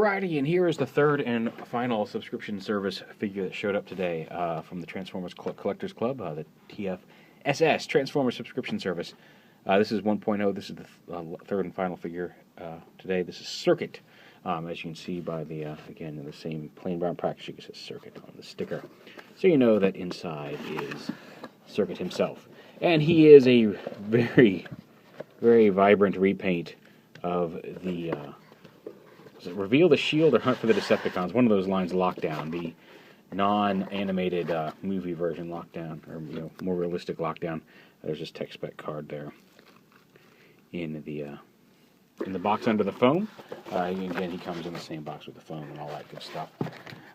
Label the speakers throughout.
Speaker 1: Alrighty, and here is the third and final subscription service figure that showed up today from the Transformers Collectors Club, the TFSS, Transformers Subscription Service. This is 1.0. This is the third and final figure today. This is Circuit. As you can see by the, again, in the same plain brown packaging, it says Circuit on the sticker. So you know that inside is Circuit himself. And he is a very, very vibrant repaint of the... Reveal the Shield or Hunt for the Decepticons. One of those lines, Lockdown, the non-animated movie version Lockdown, or more realistic Lockdown. There's this tech spec card there in the box under the foam. Again, he comes in the same box with the foam and all that good stuff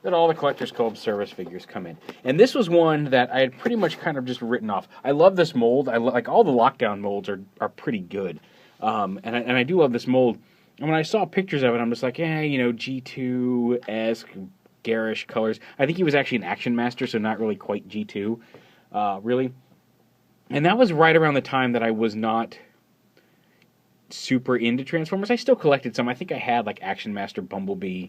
Speaker 1: that all the Collectors Club service figures come in. And this was one that I had pretty much kind of just written off. I love this mold. I like all the Lockdown molds are pretty good, and I do love this mold. And when I saw pictures of it, I'm just like, G2-esque, garish colors. I think he was actually an Action Master, so not really quite G2, really. And that was right around the time that I was not super into Transformers. I still collected some. I think I had, like, Action Master Bumblebee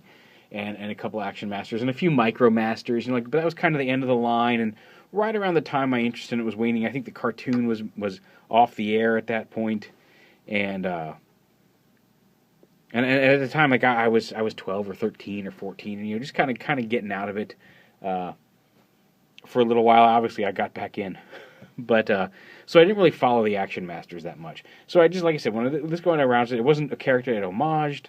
Speaker 1: and a couple Action Masters and a few Micro Masters. But that was kind of the end of the line. And right around the time my interest in it was waning, I think the cartoon was off the air at that point. And at the time, like I was 12 or 13 or 14, and just kind of getting out of it for a little while. Obviously, I got back in, but so I didn't really follow the Action Masters that much. So I just, like I said, when this going around, it wasn't a character I'd homaged.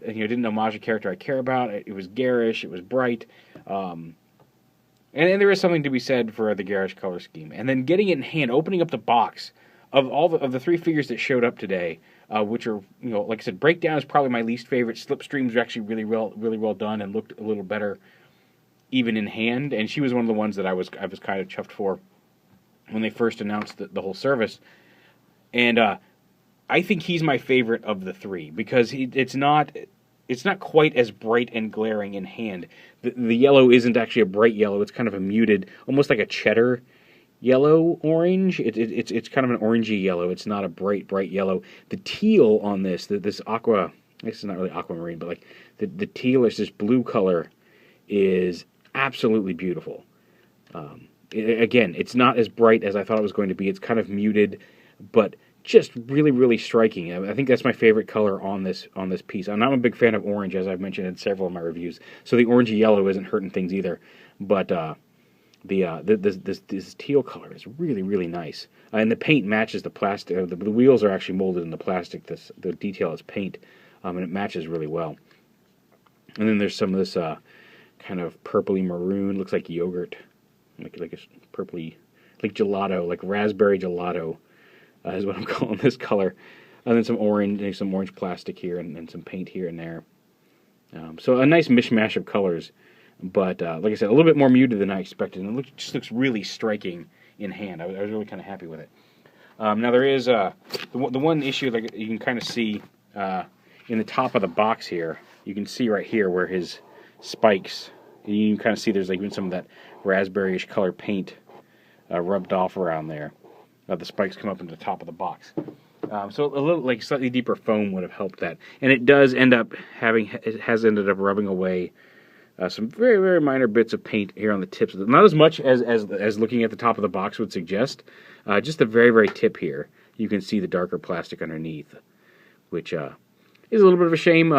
Speaker 1: Didn't homage a character I care about. It was garish. It was bright, and there is something to be said for the garish color scheme. And then getting it in hand, opening up the box of all of the three figures that showed up today. Which are, like I said, Breakdown is probably my least favorite. Slipstreams are actually really well done and looked a little better even in hand. And she was one of the ones that I was kind of chuffed for when they first announced the whole service. And I think he's my favorite of the three because it's not quite as bright and glaring in hand. The yellow isn't actually a bright yellow. It's kind of a muted, almost like a cheddar yellow orange. It's kind of an orangey yellow. It's not a bright yellow. The teal on this aqua, I guess it's not really aquamarine, but like the tealish, this blue color is absolutely beautiful. Again, it's not as bright as I thought it was going to be. It's kind of muted, but just really striking. I think that's my favorite color on this piece. I'm not a big fan of orange, as I've mentioned in several of my reviews. So the orangey yellow isn't hurting things either, but this teal color is really nice, and the paint matches the plastic. The wheels are actually molded in the plastic. The detail is paint, and it matches really well. And then there's some of this kind of purpley maroon, looks like yogurt, like a purpley, like gelato, like raspberry gelato, is what I'm calling this color. And then some orange plastic here, and some paint here and there. So a nice mishmash of colors. But, like I said, a little bit more muted than I expected, and it just looks really striking in hand. I was really kind of happy with it. Now, there is the one issue that you can kind of see in the top of the box here. You can see right here where his spikes, you can kind of see there's like even some of that raspberry-ish color paint rubbed off around there. The spikes come up into the top of the box. So a little, like, slightly deeper foam would have helped that. And it has ended up rubbing away some very minor bits of paint here on the tips. Not as much as looking at the top of the box would suggest. Just the very tip here. You can see the darker plastic underneath, which is a little bit of a shame.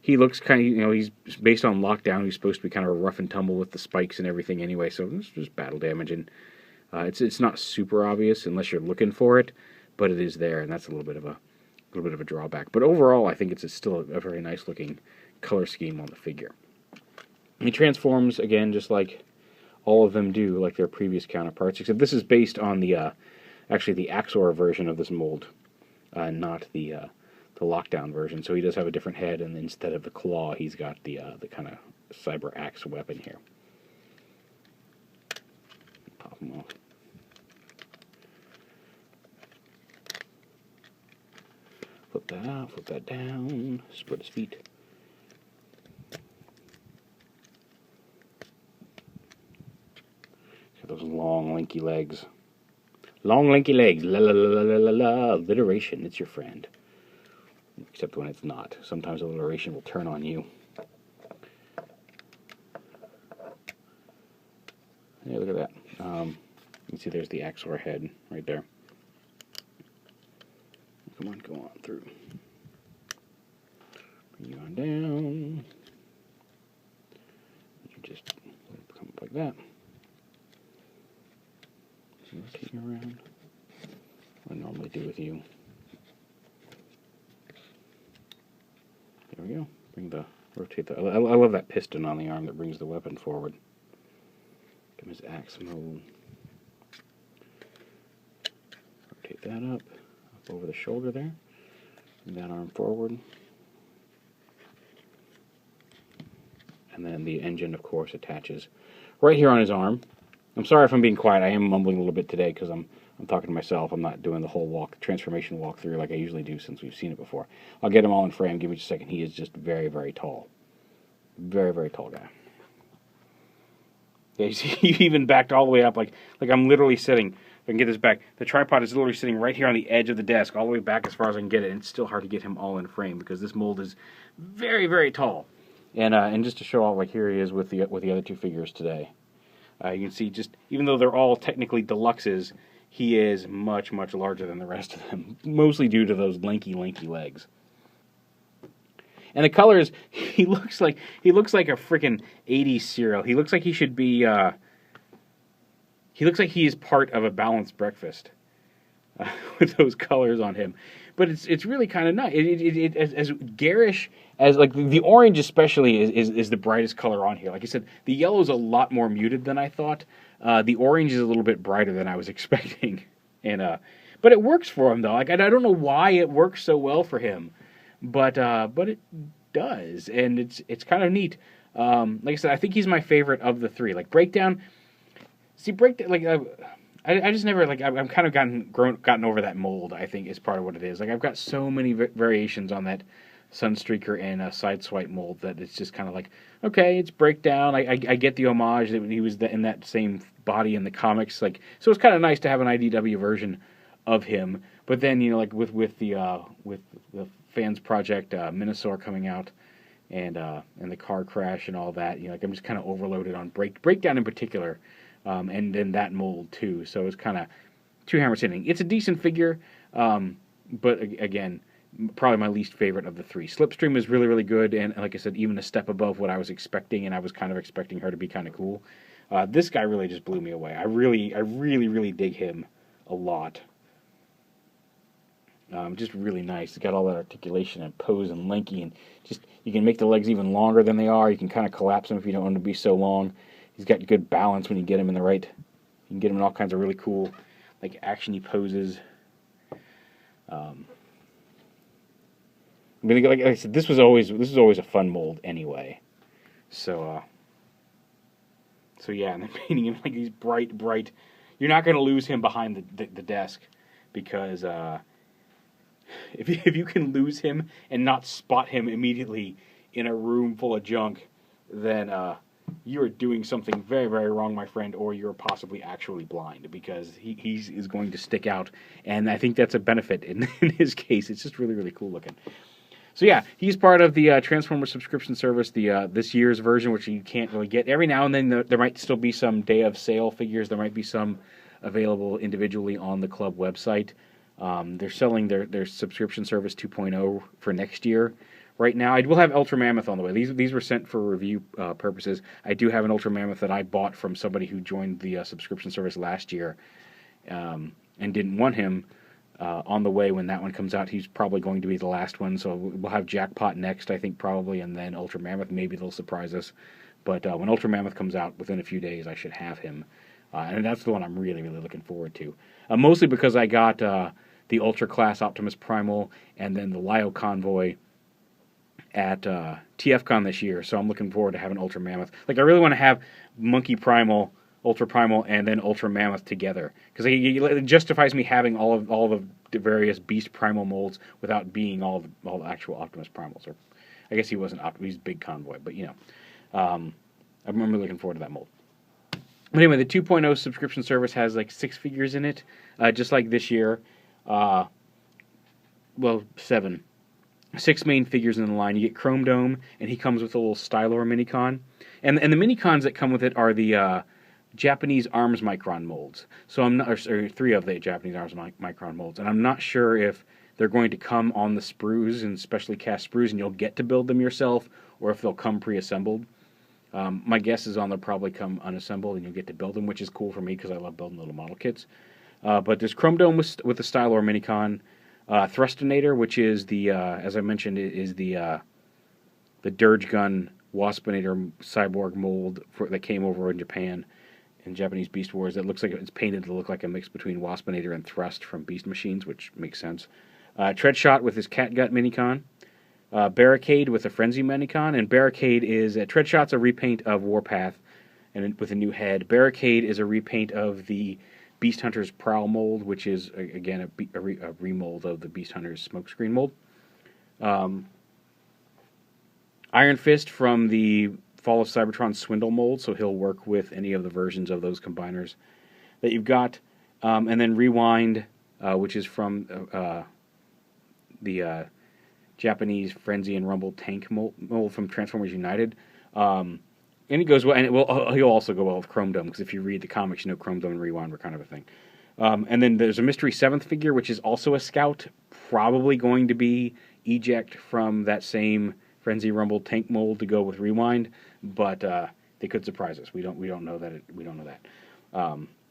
Speaker 1: He looks kind of, he's based on Lockdown. He's supposed to be kind of a rough and tumble with the spikes and everything anyway. So it's just battle damage, and it's not super obvious unless you're looking for it, but it is there, and that's a little bit of a drawback. But overall, I think it's still a very nice looking color scheme on the figure. He transforms, again, just like all of them do, like their previous counterparts, except this is based on actually the Axor version of this mold, not the Lockdown version. So he does have a different head, and instead of the claw, he's got the kind of cyber axe weapon here. Pop him off. Flip that out, flip that down, spread his feet. Those long, lanky legs. Long, lanky legs. La la la la la la. Alliteration, it's your friend. Except when it's not. Sometimes alliteration will turn on you. can see there's the Axor head right there. Come on, go on through. Bring you on down. You just come up like that. Rotate you around. What I normally do with you. There we go. Rotate the. I love that piston on the arm that brings the weapon forward. Give him his axe mode. Rotate that up over the shoulder there. Bring that arm forward. And then the engine, of course, attaches right here on his arm. I'm sorry if I'm being quiet. I am mumbling a little bit today because I'm talking to myself. I'm not doing the whole transformation walkthrough like I usually do since we've seen it before. I'll get him all in frame. Give me just a second. He is just very, very tall. Very, very tall guy. Yeah, you see, he even backed all the way up. Like I'm literally sitting. If I can get this back. The tripod is literally sitting right here on the edge of the desk, all the way back as far as I can get it. And it's still hard to get him all in frame because this mold is very, very tall. And just to show off, like here he is with the other two figures today. You can see, just even though they're all technically deluxes, he is much, much larger than the rest of them, mostly due to those lanky legs. And the colors, he looks like a freaking 80s cereal. He looks like he should be. He looks like he is part of a balanced breakfast with those colors on him. But it's really kind of nice. As garish as, like, the orange especially is the brightest color on here. Like I said, the yellow is a lot more muted than I thought. The orange is a little bit brighter than I was expecting. But it works for him though. Like I don't know why it works so well for him, but it does, and it's kind of neat. Like I said, I think he's my favorite of the three. Like Breakdown. See, Breakdown, like I just never, like, I've kind of gotten over that mold, I think, is part of what it is. Like, I've got so many variations on that Sunstreaker and Sideswipe mold that it's just kind of like, okay, it's Breakdown. I get the homage that he was in that same body in the comics. Like, so it's kind of nice to have an IDW version of him. But then, you know, like with the fans project Minosaur coming out and the car crash and all that, you know, like I'm just kind of overloaded on Breakdown in particular. And then that mold too, so it's kind of two hammers hitting. It's a decent figure, but again, probably my least favorite of the three. Slipstream is really, really good, and like I said, even a step above what I was expecting, and I was kind of expecting her to be kind of cool. This guy really just blew me away. I really dig him a lot. Just really nice. It's got all that articulation and pose and lanky, and just you can make the legs even longer than they are. You can kind of collapse them if you don't want them to be so long. He's got good balance when you get him in the right. You can get him in all kinds of really cool, like, actiony poses. I mean, like I said, this was always a fun mold anyway. So yeah, and then painting him like these bright. You're not going to lose him behind the desk because if you can lose him and not spot him immediately in a room full of junk, then you are doing something very, very wrong, my friend, or you're possibly actually blind, because he is going to stick out, and I think that's a benefit in his case. It's just really, really cool looking. So yeah, he's part of the Transformers subscription service, the this year's version, which you can't really get. Every now and then there might still be some day of sale figures. There might be some available individually on the club website. They're selling their subscription service 2.0 for next year. Right now, I will have Ultra Mammoth on the way. These were sent for review purposes. I do have an Ultra Mammoth that I bought from somebody who joined the subscription service last year and didn't want him on the way when that one comes out. He's probably going to be the last one, so we'll have Jackpot next, I think, probably, and then Ultra Mammoth. Maybe they'll surprise us. But when Ultra Mammoth comes out within a few days, I should have him. And that's the one I'm really, really looking forward to. Mostly because I got the Ultra Class Optimus Primal and then the Lyo Convoy at TFCon this year, so I'm looking forward to having Ultra Mammoth. Like, I really want to have Monkey Primal, Ultra Primal, and then Ultra Mammoth together, because it justifies me having all the various Beast Primal molds without being all the actual Optimus Primals. Or I guess he wasn't Optimus, he's Big Convoy, but you know, I'm really looking forward to that mold. But anyway, the 2.0 subscription service has like 6 figures in it, just like this year. Well, 7. 6 main figures in the line. You get Chrome Dome, and he comes with a little Stylor Minicon. And the Minicons that come with it are the Japanese arms micron molds. So I'm not, or 3 of the Japanese arms micron molds, and I'm not sure if they're going to come on the sprues and specially cast sprues, and you'll get to build them yourself, or if they'll come pre-assembled. My guess is they'll probably come unassembled, and you'll get to build them, which is cool for me because I love building little model kits. But there's Chrome Dome with the Stylor Minicon, Thrustinator, which is the as I mentioned, is the Dirge Gun Waspinator cyborg mold that came over in Japan in Japanese Beast Wars. That looks like it's painted to look like a mix between Waspinator and Thrust from Beast Machines, which makes sense. Treadshot with his Catgut Minicon. Barricade with a Frenzy Minicon, and Barricade is Treadshot's a repaint of Warpath, and with a new head. Barricade is a repaint of the Beast Hunter's Prowl mold, which is again a remold of the Beast Hunter's Smokescreen mold. Iron Fist from the Fall of Cybertron Swindle mold, so he'll work with any of the versions of those combiners that you've got. And then Rewind, which is from the Japanese Frenzy and Rumble tank mold from Transformers United. And he goes well, and he'll also go well with Chrome Dome, because if you read the comics, you know Chrome Dome and Rewind were kind of a thing. And then there's a Mystery 7th figure, which is also a Scout, probably going to be eject from that same Frenzy Rumble tank mold to go with Rewind, but they could surprise us. We don't know that. We don't know that.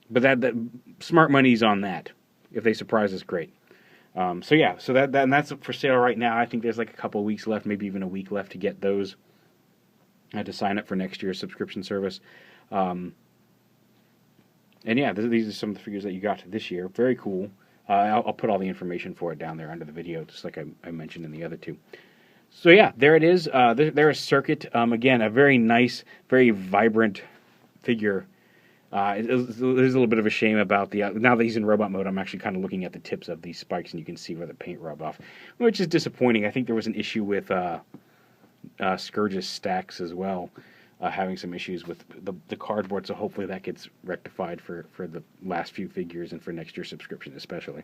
Speaker 1: But that smart money's on that. If they surprise us, great. So yeah, so that's for sale right now. I think there's like a couple weeks left, maybe even a week left to get those. I had to sign up for next year's subscription service. And yeah, these are some of the figures that you got this year. Very cool. I'll put all the information for it down there under the video, just like I mentioned in the other two. So yeah, there it is. There is Circuit. Again, a very nice, very vibrant figure. There's a little bit of a shame about now that he's in robot mode, I'm actually kind of looking at the tips of these spikes, and you can see where the paint rubbed off, which is disappointing. I think there was an issue with Scourge's stacks as well, having some issues with the cardboard, so hopefully that gets rectified for the last few figures and for next year's subscription especially.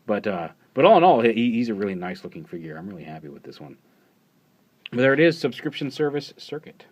Speaker 1: But all in all, he's a really nice looking figure. I'm really happy with this one. But there it is, subscription service Circuit.